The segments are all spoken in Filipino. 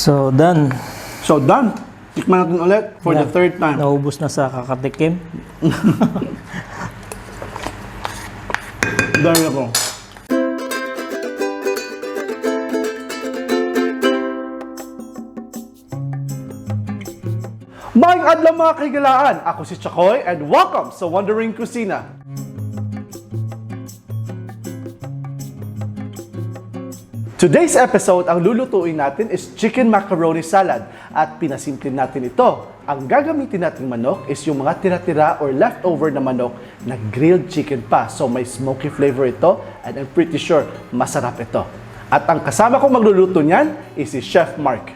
So, done. So, done. Tikman natin ulit for the third time. Naubos na sa kakatikim. Dahil ako. Maayong adlaw mga kaigalaan! Ako si Chakoy and welcome sa Wandering Kusina. Today's episode, ang lulutuin natin is chicken macaroni salad at pinasimple natin ito. Ang gagamitin nating manok is yung mga tira-tira or leftover na manok na grilled chicken pa. So may smoky flavor ito and I'm pretty sure masarap ito. At ang kasama kong magluluto niyan is si Chef Mark.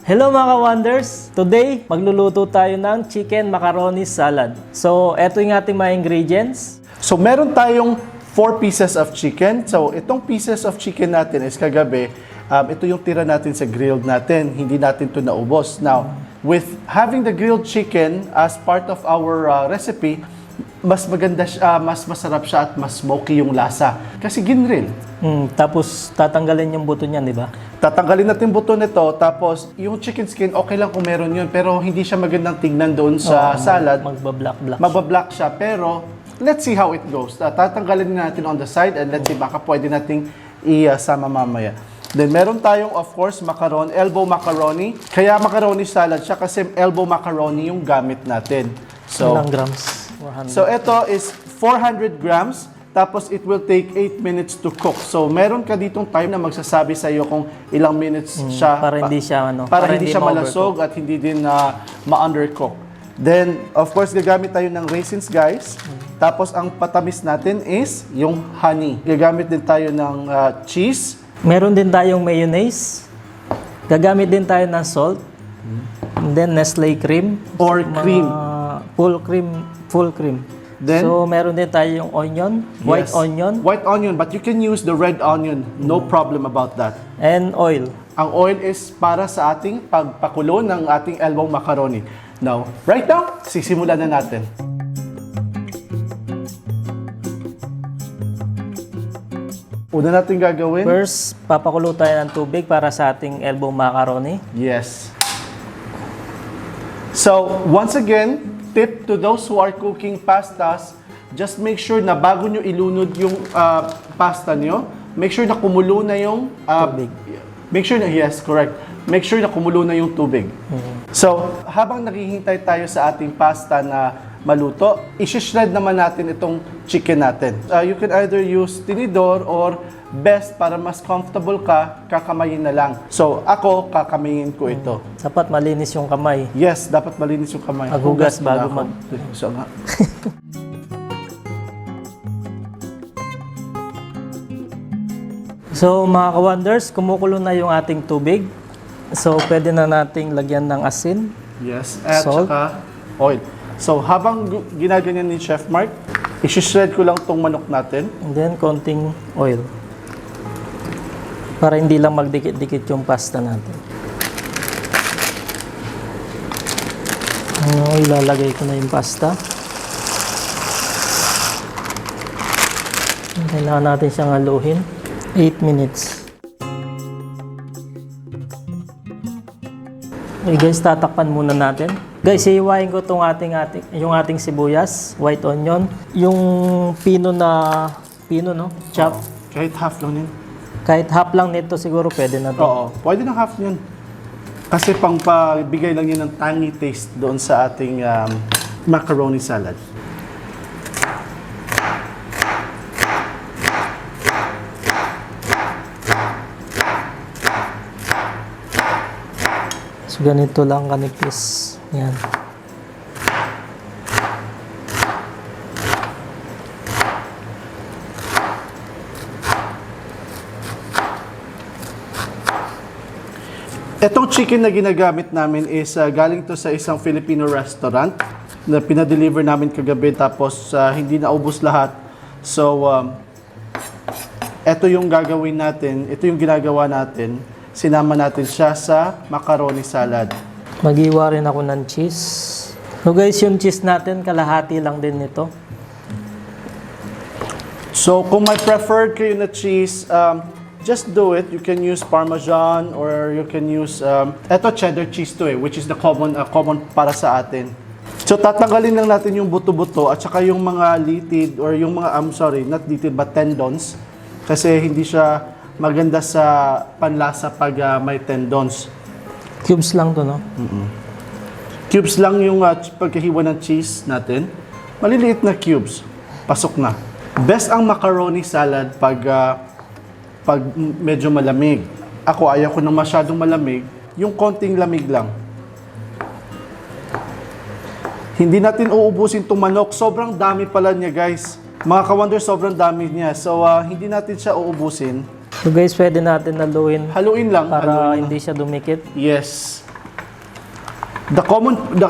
Hello mga ka-wonders! Today, magluluto tayo ng chicken macaroni salad. So, eto yung ating mga ingredients. So, meron tayong 4 pieces of chicken. So, itong pieces of chicken natin is kagabi, ito yung tira natin sa grilled natin. Hindi natin ito naubos. Now, with having the grilled chicken as part of our recipe, mas maganda siya, mas masarap siya at mas smoky yung lasa. Kasi ginrill. Tapos, tatanggalin yung buto niyan, di ba? Tatanggalin natin buto nito, tapos yung chicken skin, okay lang kung meron yun. Pero hindi siya magandang tignan doon sa salad. Magbablock-block. Magbablock siya, pero let's see how it goes. Tatanggalin natin on the side and let's see, baka pwede nating isama mamaya. Then meron tayong, of course, macaron, elbow macaroni. Kaya macaroni salad siya kasi elbow macaroni yung gamit natin. So, ilang grams? 400. So ito is 400 grams. Tapos it will take 8 minutes to cook. So meron ka ditong time na magsasabi sa iyo kung ilang minutes siya para hindi siya para hindi siya malasog at hindi din ma-undercook. Then of course gagamit tayo ng raisins, guys. Tapos ang patamis natin is yung honey. Gagamit din tayo ng cheese. Meron din tayong mayonnaise. Gagamit din tayo ng salt. And then Nestle cream Or cream. Full cream. Then, so, meron din tayong onion, white onion. White onion, but you can use the red onion. No problem about that. And oil. Ang oil is para sa ating pagpakulo ng ating elbow macaroni. Now, right now, sisimulan na natin. Una natin gagawin. First, papakulo tayo ng tubig para sa ating elbow macaroni. Yes. So, once again, tip to those who are cooking pastas, just make sure na bago nyo ilunod yung pasta nyo, make sure na kumulo na yung tubig. Make sure na, yes, correct. Make sure na kumulo na yung tubig. So, habang naghihintay tayo sa ating pasta na maluto, isi-shred naman natin itong chicken natin. You can either use tinidor or best para mas comfortable ka, kakamayin na lang. So, ako, kakamayin ko ito. Sapat malinis yung kamay. Yes, dapat malinis yung kamay. Maghugas bago mag... So, nga. So, mga ka-wonders, kumukulo na yung ating tubig. So, pwede na nating lagyan ng asin. Yes, at Salt. saka oil. So, habang ginaganyan ni Chef Mark, isi-shred ko lang tong manok natin. And then, konting oil. Para hindi lang magdikit-dikit yung pasta natin. Ilalagay ko na yung pasta. Kailangan natin siyang haluhin. 8 minutes. Okay guys, tatakpan muna natin. Guys, hihiwain ko yung ating sibuyas, white onion, yung pino, no? Chop. Kahit half lang yun. Kahit half lang nito siguro pwede na to. Oo, pwede ng half yun. Kasi pang pabigay lang yun ng tangy taste doon sa ating macaroni salad. So, ganito lang kanipis. Yan. Itong chicken na ginagamit namin is galing to sa isang Filipino restaurant na pinadeliver namin kagabi tapos hindi naubos lahat. So, ito yung gagawin natin, ito yung ginagawa natin. Sinama natin siya sa macaroni salad. Mag-iwa rin ako ng cheese. So guys, yung cheese natin, kalahati lang din nito. So, kung may preferred kayo na cheese, just do it. You can use Parmesan or you can use, eto cheddar cheese to which is the common para sa atin. So, tatanggalin lang natin yung buto-buto at saka yung mga litid or yung mga, not litid but tendons. Kasi hindi siya maganda sa panlasa pag may tendons. Cubes lang to, no? Cubes lang yung pagkahiwa ng cheese natin. Maliliit na cubes. Pasok na. Best ang macaroni salad pag medyo malamig. Ako, ayaw ko ng masyadong malamig. Yung konting lamig lang. Hindi natin uubusin itong manok. Sobrang dami pala niya, guys. Mga ka-wonder, sobrang dami niya. So, hindi natin siya uubusin. So guys, pwede natin haluin Haluin lang. para haluin hindi siya dumikit. Yes.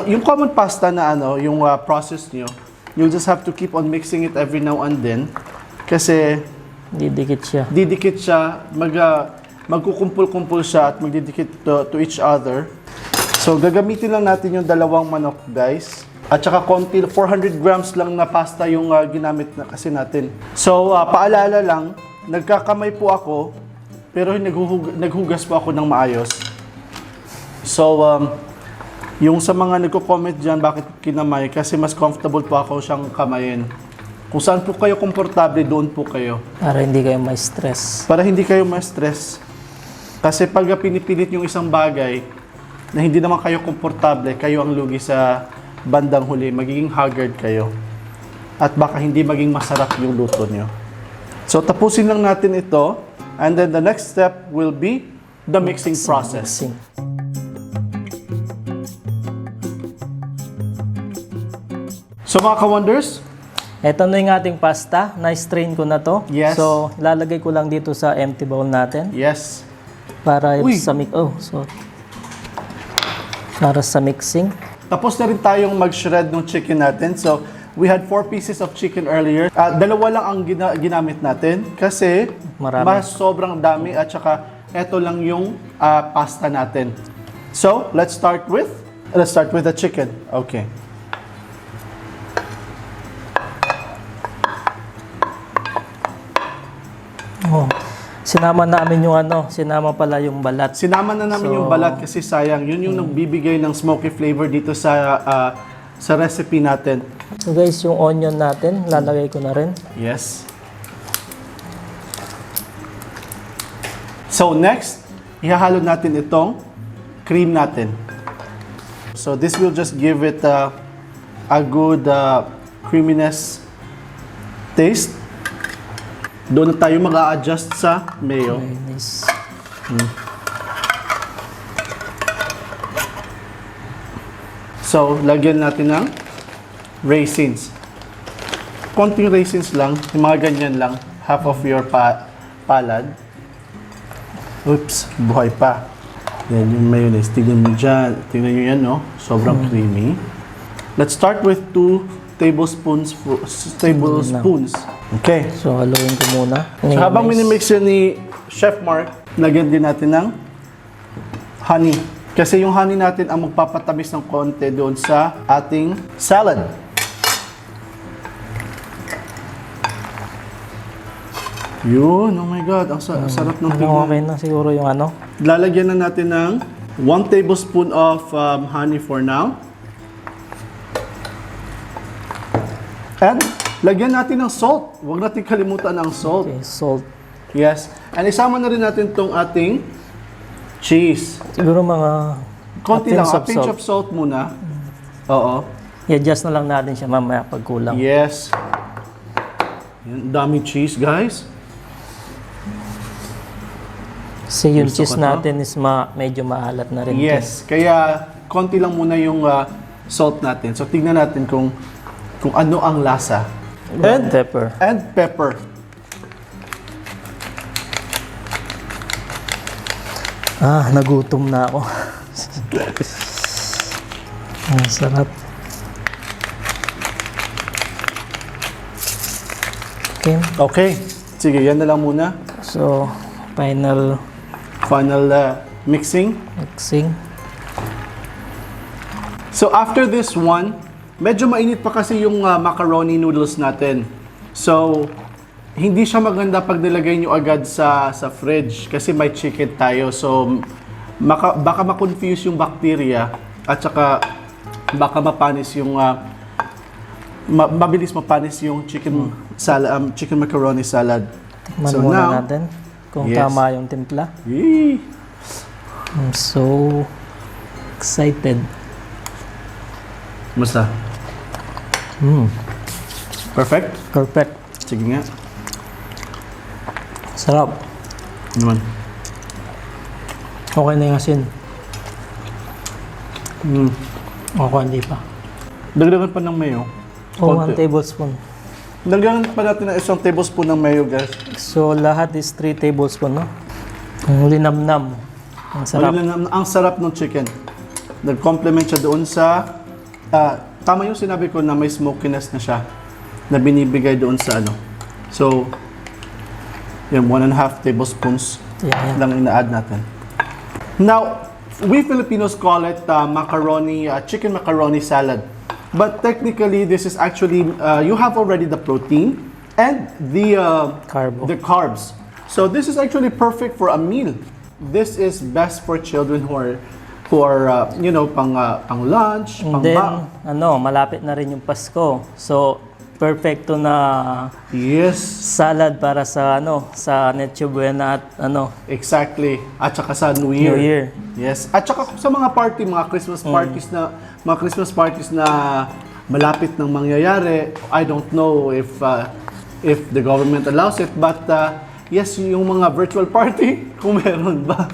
Yung common pasta na yung process nyo, you'll just have to keep on mixing it every now and then. Kasi Didikit siya. didikit siya, magkukumpul-kumpul siya at magdidikit to each other. So, gagamitin lang natin yung dalawang manok, guys. At saka konti, 400 grams lang na pasta yung ginamit na kasi natin. So, paalala lang, nagkakamay po ako, pero naghugas po ako ng maayos. So, yung sa mga nagko-comment dyan, bakit kinamay? Kasi mas comfortable po ako siyang kamayin. Kung saan po kayo komportable, doon po kayo. Para hindi kayo ma-stress. Para hindi kayo ma-stress. Kasi pag pinipilit yung isang bagay na hindi naman kayo komportable, kayo ang lugi sa bandang huli, magiging haggard kayo. At baka hindi maging masarap yung luto nyo. So, tapusin lang natin ito. And then the next step will be the mixing process. Mixing. So, mga ka-wonders, Ito na yung ating pasta. Na-strain ko na to. Yes. So, lalagay ko lang dito sa empty bowl natin. yes. Para Uy! sa para sa mixing. Tapos na rin tayong mag-shred ng chicken natin. So, we had 4 pieces of chicken earlier. Dalawa lang ang ginamit natin kasi Marami. mas sobrang dami at saka eto lang yung pasta natin. So, let's start with the chicken. Okay. Oh. Sinama namin sinama pala yung balat. Sinama na namin yung balat kasi sayang. Yun yung nagbibigay ng smoky flavor dito sa recipe natin. So guys, yung onion natin, lalagay ko na rin. Yes. So next, ihahalo natin itong cream natin. So this will just give it a good creaminess taste. Doon na tayo mag-a-adjust sa mayo. Mayonnaise. So, lagyan natin ng raisins. Konting raisins lang, yung mga ganyan lang. Half of your palad. Oops, buhay pa. Yan yung mayonnaise. Tignan mo dyan. Tignan nyo yan, no? Sobrang creamy. Let's start with 2 tablespoons. Okay. So haluin ko muna. So, habang minimix yun ni Chef Mark, lagyan din natin ng honey. Kasi yung honey natin ang magpapatamis ng konti doon sa ating salad. Yun, oh my God, ang sarap ng tingnan. Okay na siguro yung Lalagyan na natin ng 1 tablespoon of honey for now. And lagyan natin ng salt. Huwag natin kalimutan ang salt. Okay, salt. Yes. And isama na rin natin itong ating cheese. Siguro mga Konti lang, a pinch salt. of salt muna. Oo. I-adjust na lang natin siya mamaya pag kulang. Yes. Yan, daming cheese, guys. Kasi yung Gusto cheese ko to. natin is medyo maalat na rin. Yes. Kaya konti lang muna yung salt natin. So tignan natin kung ano ang lasa. And pepper. And pepper. Nagutom na ako. Ang sarap. Okay. Okay. Sige, yan na lang muna. So, final Mixing. mixing. So after this one, medyo mainit pa kasi yung macaroni noodles natin. So, hindi siya maganda pag nilagay nyo agad sa fridge kasi may chicken tayo. So, baka ma-confuse yung bacteria at saka baka mapanis yung mabilis mapanis yung chicken salad, chicken macaroni salad. Tikman So muna now, natin kung yes. tama yung timpla. Yee! I'm so excited. Musta? Perfect? Perfect. Sige nga. Sarap. Ano naman? Okay na yung asin. Okay, hindi pa. Dagdagan pa ng mayo. Oh, 1 Konti. tablespoon. Dagdagan pa natin ng 1 tablespoon ng mayo, guys. So, lahat is 3 tablespoon, no? Ang linamnam. Ang sarap. Ang sarap ng chicken. Nag-complement siya doon sa... tama yung sinabi ko na may smokiness na siya na binibigay doon sa ano. So, yung 1.5 tablespoons Yan. lang ina-add natin. Now, we Filipinos call it chicken macaroni salad. But technically, this is actually, you have already the protein and the carbs. So this is actually perfect for a meal. This is best for children who are pang lunch, And then, malapit na rin yung Pasko. So, perfecto na Yes, salad para sa sa Noche Buena at exactly. At saka sa New New Year. Year. Yes. At saka sa mga party, mga Christmas parties na malapit nang mangyayari. I don't know if the government allows it, but yes, yung mga virtual party, kung meron ba.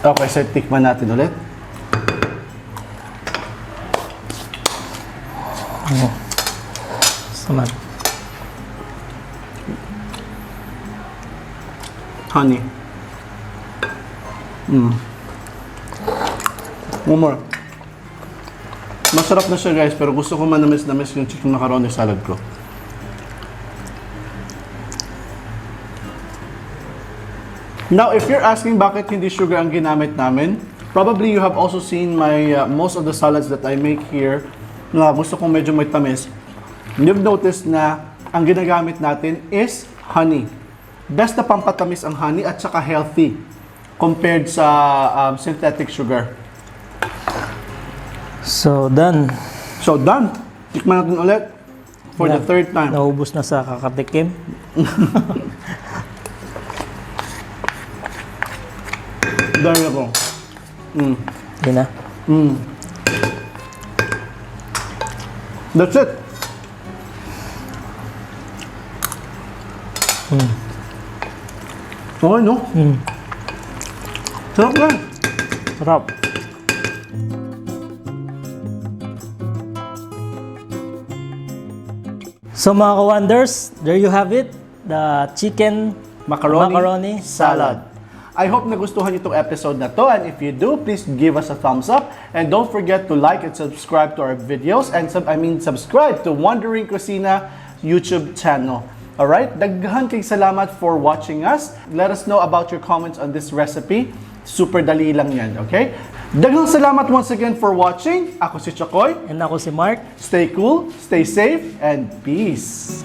Okay, so tikman natin ulit. Saman. Honey. One more. Masarap na siya, guys, pero gusto ko manamis-namis yung chicken macaroni salad ko. Now, if you're asking bakit hindi sugar ang ginamit namin, probably you have also seen my most of the salads that I make here na gusto kong medyo may tamis. You've noticed na ang ginagamit natin is honey. Best na pampatamis ang honey at saka healthy compared sa synthetic sugar. So, done. So, done. Tikman natin ulit for the third time. Naubos na sa kakatikim. Dahil ako. Yun na. That's it. Okay, no? Sarap yan. Sarap. So mga ka-wonders, there you have it. The chicken macaroni salad. I hope nagustuhan niyo itong episode na to, and if you do, please give us a thumbs up and don't forget to like and subscribe to our videos and subscribe to Wandering Kusina YouTube channel. Alright, daghan kay salamat for watching us. Let us know about your comments on this recipe. Super dali lang yan, okay? Daghang salamat once again for watching. Ako si Chakoy. And ako si Mark. Stay cool, stay safe, and peace.